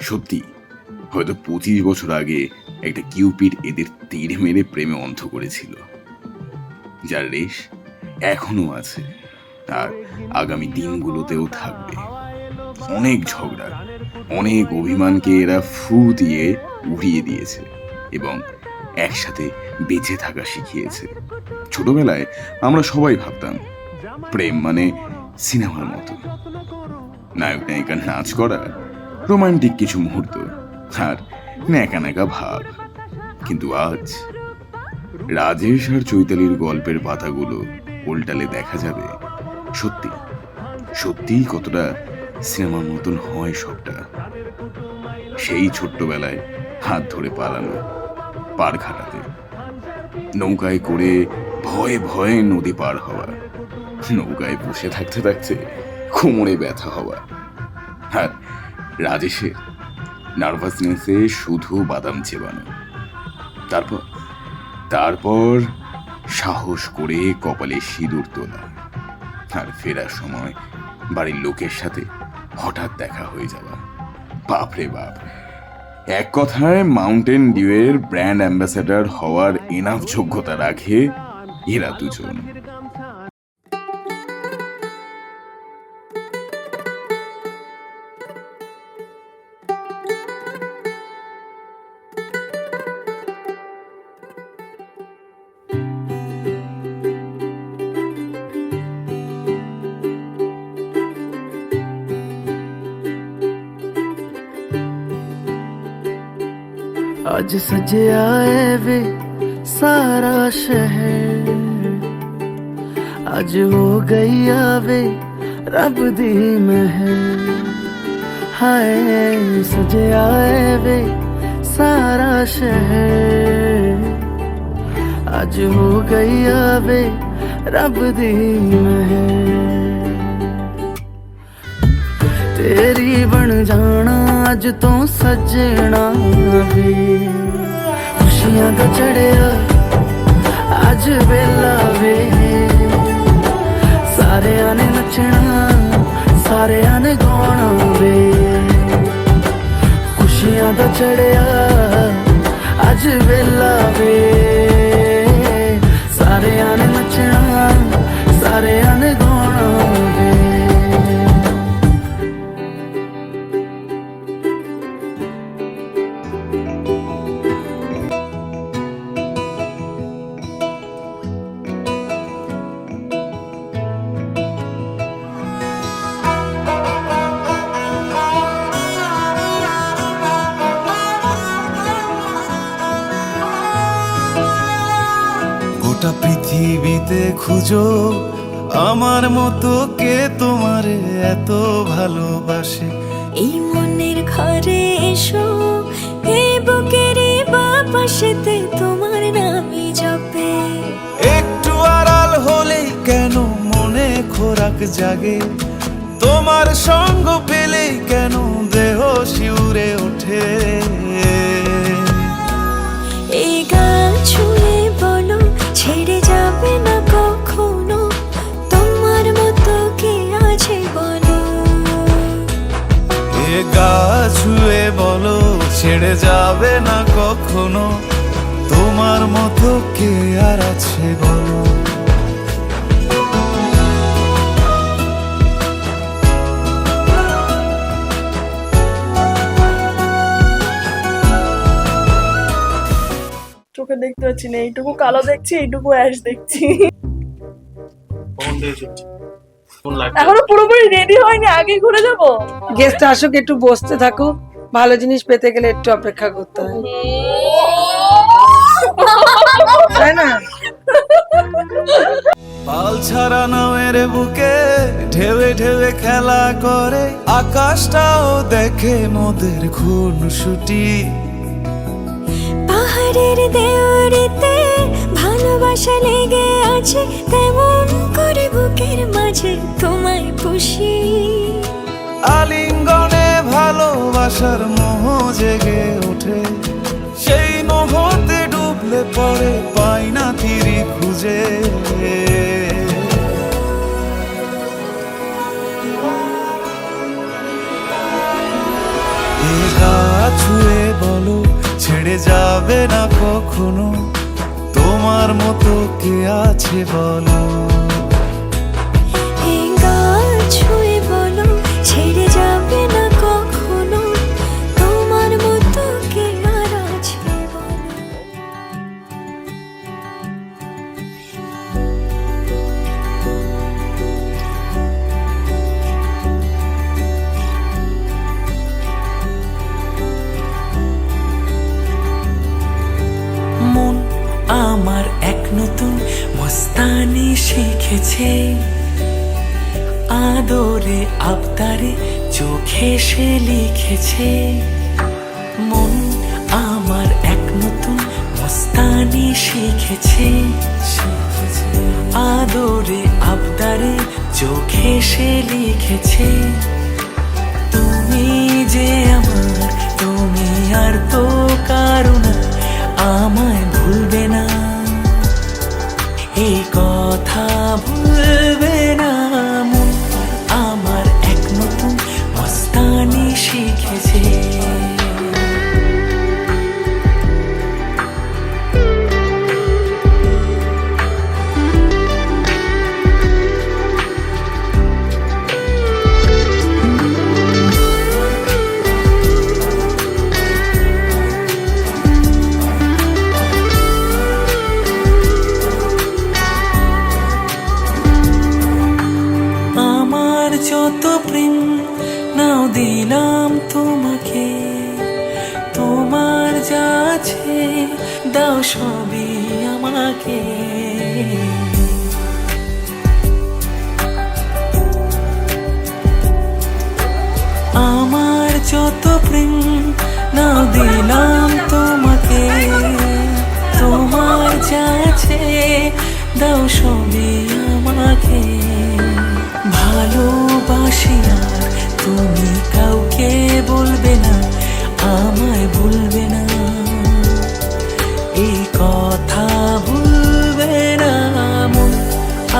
সত্যি হয়তো 25 বছর আগে একটা কিউপিড এদের তীর মেরে প্রেমে অন্ধ করেছিল, যার রেশ এখনো আছে আর আগামী দিনগুলোতেও থাকবে। অনেক ঝগড়া, অনেক অভিমানকে এরা ফু দিয়ে উড়িয়ে দিয়েছে এবং একসাথে বেঁচে থাকা শিখিয়েছে। ছোটবেলায় আমরা সবাই ভাবতাম প্রেম মানে সিনেমার মতো, নায়ক নায়িকার নাচ করা, রোমান্টিক কিছু মুহূর্ত আর ন্যাকা ন্যাকা ভাব। কিন্তু আজ রাজেশ আর চৈতালির গল্পের পাতাগুলো উল্টালে দেখা যাবে সত্যি সত্যিই কতটা সিনেমার মতন হয় সবটা। সেই ছোট্টবেলায় হাত ধরে পালানো, পার ঘাটাতে, নৌকায় করে ভয়ে ভয়ে নদী পার হওয়া, নৌকায় বসে থাকতে থাকতে কোমরে ব্যথা হওয়া, আর রাজেশের নার্ভাসনেসে শুধু বাদাম চেবানো। তারপর তারপর সাহস করে কপালে সিঁদুর তোলা, আর ফেরার সময় বাড়ির লোকের সাথে হঠাৎ দেখা হয়ে যাওয়া। বাপরে বাপ, এক কথায় মাউন্টেন ডিউয়ের ব্র্যান্ড অ্যাম্বাসেডর হওয়ার এনাফ যোগ্যতা রাখে এরা দুজন। आज सजया है वे सारा शहर, आज हो गई आवे रब दी महर। हाय सजया है वे सारा शहर, आज हो गई आवे रब दी महर। तेरी बन जाना अज तो सजना वे, खुशियां दा चढ़िया अज वेला वे। सारे ने नचना सारे ने गाना वे, खुशियां दा चढ़िया अज वेला वे। सारे ने नचना सारे ने गाना वे। গোটা পৃথিবীতে খুঁজো আমার মতো কে তোমারে এত ভালোবাসে। এই মনের ঘরে এসো, এই বুকেরই বাপাশেতে তোমার নামই জপে। একটু আড়াল হলেই কেন মনে খোরাক জাগে, তোমার সঙ্গ পেলেই কেন দেহ শিউরে ওঠে। এই গান ছুঁয়ে বলো ছেড়ে যাবে না কখনো, তোমার মতো কে আছে বলো। এ গা ছুঁয়ে বলো ছেড়ে যাবে না কখনো, তোমার মতো কে আর আছে বলো। চোখে দেখতে পাচ্ছি না, এইটুকু কালো দেখছি, এইটুকু অ্যাশ দেখছি। এখনো পুরোপুরি রেডি হয়নি, আগে ঘুরে যাবো। গেস্ট আসুক, একটু বসতে থাকো, ভালো জিনিস পেতে গেলে একটু অপেক্ষা করতে হয়, তাই না? পাল ছাড়া নামের বুকে ঢেউে ঢেউে খেলা করে, আকাশটাও দেখে মোদের খুনসুটি। পাহাড়ের দেওয়ারিতে ভালোবাসা লেগে আছে, তেমন করে বুকের মাঝে তোমায় পুষি। আলিঙ্গনে ভালোবাসার মোহ জেগে ওঠে, সেই মোহতে ডুবলে পরে পাই না তীরে খুঁজে। এ গা ছুঁয়ে বলো ছেড়ে যাবে না কখনো, তোমার মতো কে আছে বলো। এই গাল ছুঁয়ে বলো ছেড়ে যাবে না কখনো, তোমার মতো কে আর আছে বলো। মন আমার এক নতুন মস্তানি শিখেছে, আদরে আবদারে চোখে সে লিখেছে। মন আমার এক নতুন মস্তানি শিখেছে, আদরে আবদারে চোখে সে লিখেছে। তুমি যে আমার, তুমি আর তো কারো না, আমায় ভুলবে না, এই কথা ভুলবে না। মন আমার এক নতুন মস্তানি শিখেছে। আমার যত প্রেম নাও দিলাম তোমাকে, তোমার যা আছে দাও সবই আমাকে। আমার যত প্রেম নাও দিলাম তোমাকে, তোমার যা আছে দাও সবই আমাকে। ভালোবাসি আর তুমি কাউকে বলবে না, আমায় ভুলবে না, এই কথা ভুলবে না। মন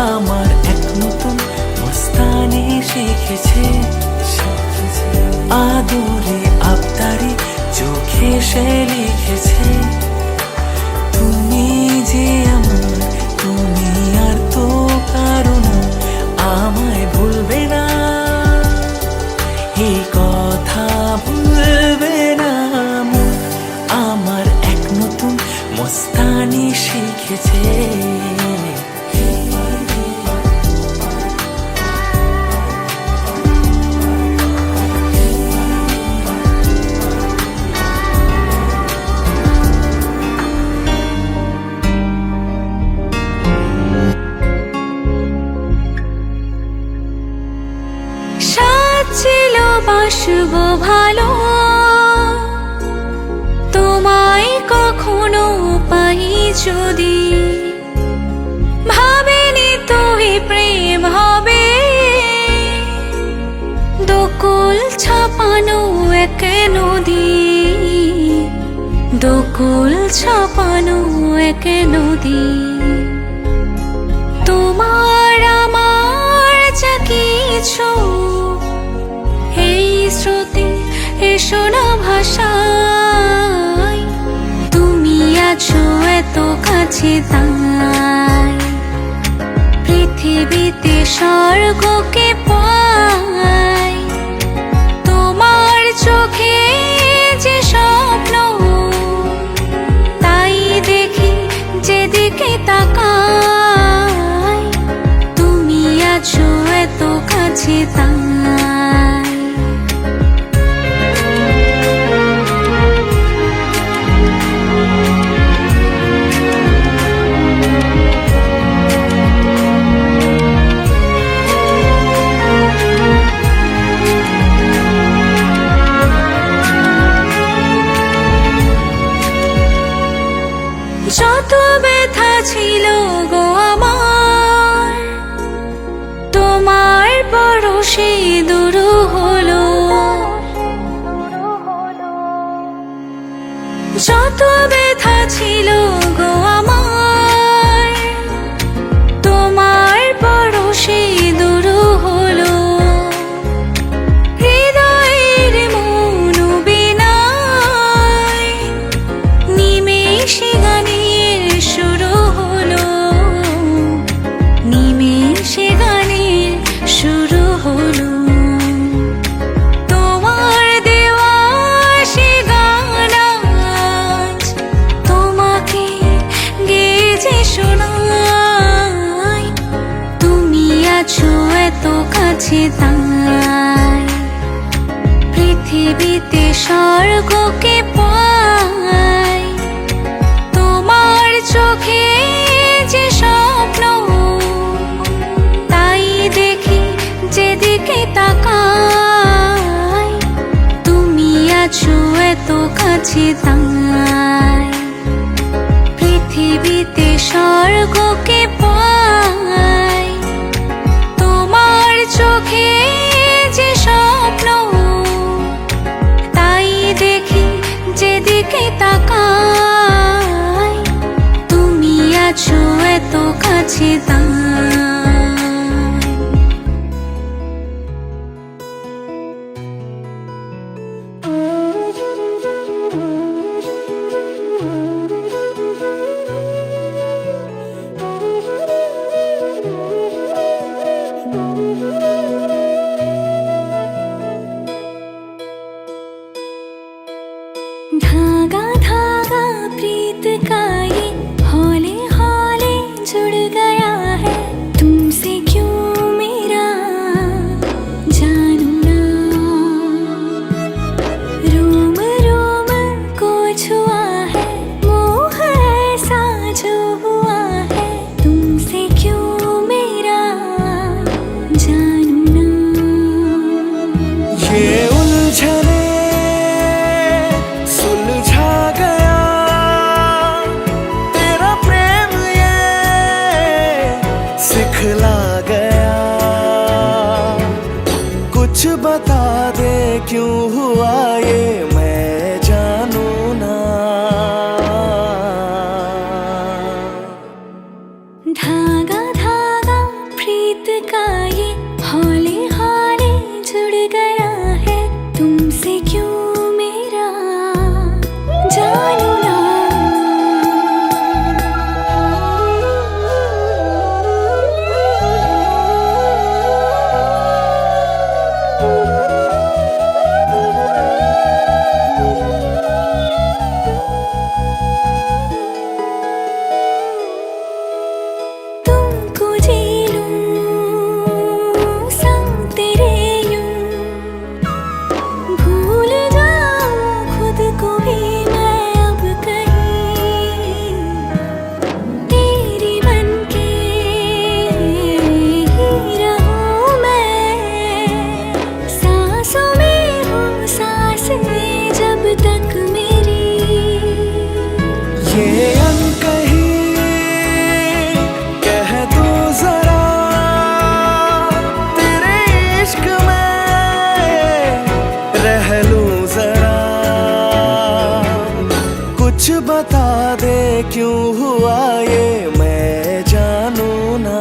আমার এক নতুন মস্তানি শিখেছে, আদরে আবদারে চোখে সে লিখেছে। তুমি যে আমার, তুমি আর তো কারো না, আমায় ভুলবে না, এই কথা ভুলবে না। মন আমার এক নতুন মস্তানি শিখেছে। সাজছিল বাসবো ভালো, তোমায় কখনো পাই যদি, ভাবেনি তুই প্রেম হবে, দোকুল ছাপানো এক নদী, দোকুল ছাপানো এক নদী। তোমার আমার যা কিছু এই স্রোতে এসো না ভাষায়, তুমি আছো এত কাছে তাই পৃথিবীতে স্বর্গকে পাই। তোমার চোখে যে স্বপ্ন তাই দেখি যেদিকে তাকাই, তুমি আছো এত কাছে তাই। যত ব্যথা ছিল গো আমার, তোমার পরশে দূর হলো। যত ব্যথা ছিল গো আমার, তোমার পরশে দূর হলো। হৃদয়ের মন তাই পৃথিবীতে স্বর্গকে পাই তোমার চোখে যে স্বপ্ন তাই দেখি যেদিকে তাকাই তুমি আছো এত কাছে তাই পৃথিবীতে স্বর্গকে পাই তোমার চোখে যে স্বপ্ন তাই দেখি যেদিকে তাকাই তুমি আছো এত কাছে তাই धागा धागा प्रीत का ये हौले हौले जुड़ गया है तुमसे क्यों मेरा जानू ना रोम रोम को छुआ है मोह ऐसा जो हुआ है तुमसे क्यों मेरा जानू ना ये उलझने सुलझा गया तेरा प्रेम ये सिखला गया कुछ बता दे क्यों हुआ ये मैं जानू ना धागा धागा प्रीत का ये हौले हौले जुड़ गया है तुमसे क्यों मेरा जानू ना तुमको जी लूं संग तेरे यूं भूल जाऊं खुद को भी मैं अब कहीं तेरी बनके ही रहूं मैं सांसों में हूँ सांस में जब तक मेरी ये अनकही कह दो जरा तेरे इश्क में रह लूं जरा कुछ बता दे क्यों हुआ ये मैं जानू ना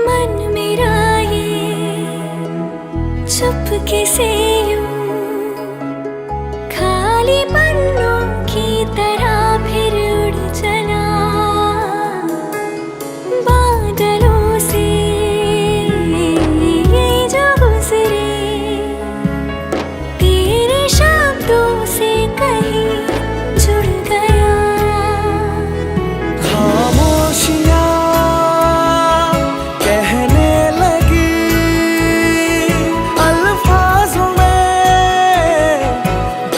मन मेरा ये चुपके से यूं खाली पन्नों की तरह फिर उड़ चला बादलों से ये जो गुजरे तेरे शब्दों से कहीं जुड़ गया खामोशियाँ कहने लगी अल्फाजों में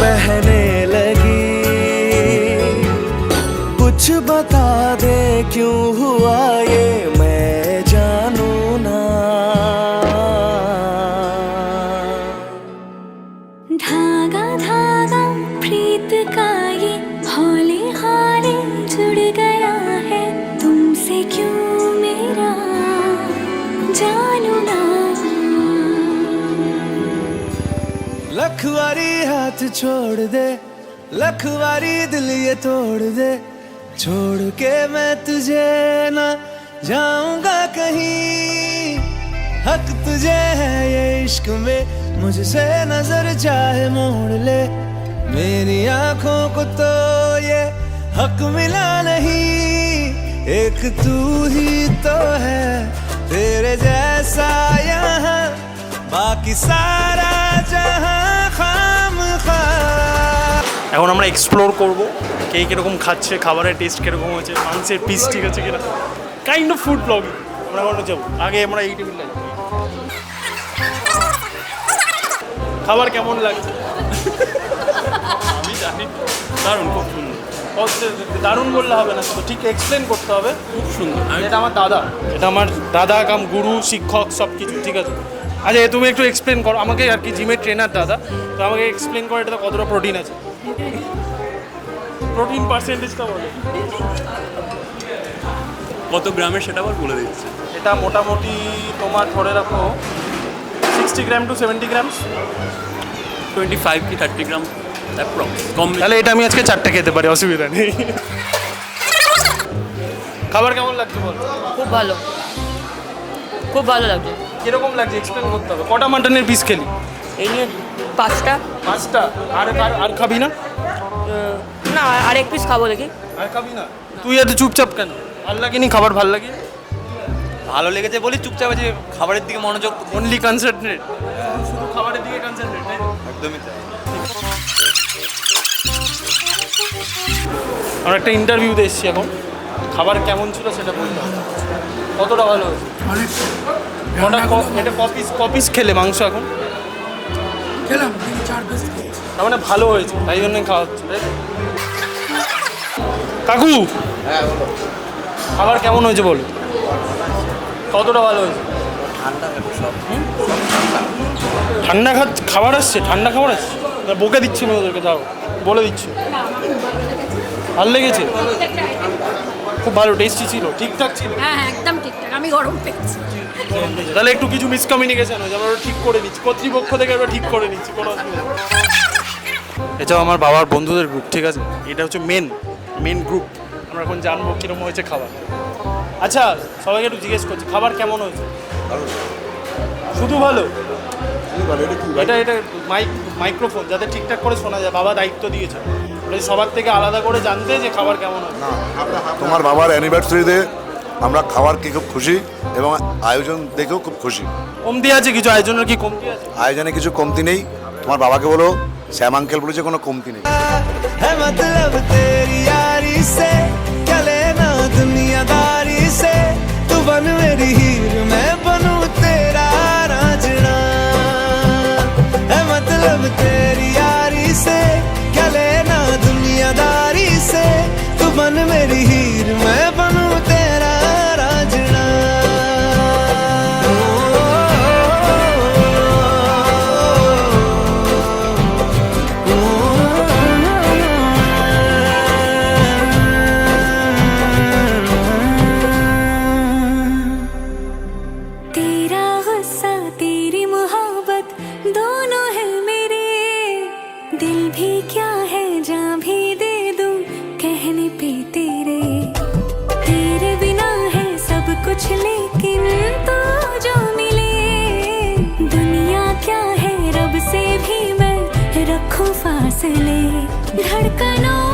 बहने लगी कुछ बता दे क्यों हुआ ये मैं जानू ना धागा धागा प्रीत का ये हौले हौले जुड़ गया है तुमसे क्यों मेरा जानू ना लखवारी हाथ छोड़ दे लखवारी दिल ये तोड़ दे छोड़ के मैं तुझे ना जाऊंगा कहीं हक तुझे है ये इश्क में मुझसे नजर चाहे मोड़ ले मेरी आंखों को तो ये हक मिला नहीं एक तू ही तो है तेरे जैसा यहाँ बाकी सारा जहाँ खामखा। এখন আমরা এক্সপ্লোর করব কে কীরকম খাচ্ছে, খাবারের টেস্ট কীরকম হয়েছে, মাংসের পিস ঠিক আছে কিনা, কাইন্ড অফ ফুড ব্লগিং আমরা ওখানে যাবো। আগে আমরা এই টেবিলটা খাবার কেমন লাগছে আমি জানি, দারুণ, খুব সুন্দর। দারুণ বললে হবে না, ঠিক এক্সপ্লেন করতে হবে। খুব সুন্দর। এটা আমার দাদা, এটা আমার দাদা কাম গুরু, শিক্ষক, সব কিছু ঠিক আছে। আচ্ছা তুমি একটু এক্সপ্লেন করো আমাকে, আর কি জিমের ট্রেনার দাদা, তো আমাকে এক্সপ্লেন করো এটাতে কতটা প্রোটিন আছে, প্রোটিন পার্সেন্টেজটা বলো। কত গ্রামের সেটা আবার বলে দিচ্ছে। এটা মোটামুটি তোমার ধরে রাখো 60 গ্রাম টু 70 গ্রামস, 25 কি 30 গ্রাম কম। তাহলে এটা আমি আজকে 4টা খেতে পারি, অসুবিধা নেই। খাবার কেমন লাগছে বল? খুব ভালো, খুব ভালো লাগছে। কিরকম লাগছে এক্সপ্লেন করতে হবে। কটা মাটনের পিস খেলি? এই নিয়ে 5টা। 5টা? আর খাবি না? না, আর এক পিস খাবো দেখি। আর খাবি না? তুই এত চুপচাপ কেন? ভাল লাগেনি খাবার? ভাল লাগে, ভালো লেগেছে বলি চুপচাপ আছে, খাবারের দিকে মনোযোগ। অনলি কনসেন্ট্রেট, শুধু খাবারের দিকে কনসেন্ট্রেট। একদমই তাই। আমরা একটা ইন্টারভিউতে এসেছি এখন, খাবার কেমন ছিল সেটা বলতে হবে। কতটা ভালো হয়েছে? এটা কপিস খেলে মাংস এখন খেলাম 4 পিস। তার মানে ভালো হয়েছে, তাই জন্যই খাওয়া হচ্ছে। কাকু খাবার কেমন হয়েছে বলো? কতটা ভালো হয়েছে? ঠান্ডা খাবার আসছে, ঠান্ডা খাবার আসছে, বকে দিচ্ছি আমি ওদেরকে, তাও বলে দিচ্ছি। ভালো লেগেছে? খুব ভালো, টেস্টি ছিল, ঠিকঠাক ছিল। হ্যাঁ একদম ঠিকঠাক, আমি গরম পেয়েছি। তাহলে একটু কিছু মিসকমিউনিকেশন হয়েছে, আমরা ঠিক করে নিচ্ছি, কর্তৃপক্ষ থেকে আমরা ঠিক করে নিচ্ছি, কোনো অসুবিধা নেই। এটাও আমার বাবার বন্ধুদের গ্রুপ, ঠিক আছে? এটা হচ্ছে মেন গ্রুপ। আমরা এখন জানবো কীরকম হয়েছে খাবার। আচ্ছা সবাইকে একটু জিজ্ঞেস করছি, খাবার কেমন হয়েছে? শুধু ভালো? এটা মাইক্রোফোন যাতে ঠিকঠাক করে শোনা যায়, বাবা দায়িত্ব দিয়েছে সবার থেকে আলাদা করে জানতে যে খাবার কেমন হয়। তোমার বাবার অ্যানিভার্সারিতে আমরা খাবার খেয়ে খুব খুশি এবং আয়োজন দেখেও খুব খুশি। কমতি আছে কিছু? আয়োজনের কি কমতি আছে? আয়োজনে কিছু কমতি নেই। তোমার বাবাকে বলো শ্যাম আঙ্কেল বলেছে কোনো কমতি নেই। है मतलब तेरी यारी से क्या लेना दुनियादारी से तू बन मेरी हीर मैं बनूं तेरा रांझना है मतलब तेरी यारी से क्या लेना दुनियादारी से तू बन मेरी हीर मैं बनूं तेरा रांझना। तेरा गुस्सा तेरी मोहब्बत दोनों है मेरे, दिल भी क्या है जान भी दे दूं कहने पे तेरे। तेरे बिना है सब कुछ लेकिन तो जो मिले, दुनिया क्या है रब से भी मैं रखूं फासले। धड़कनों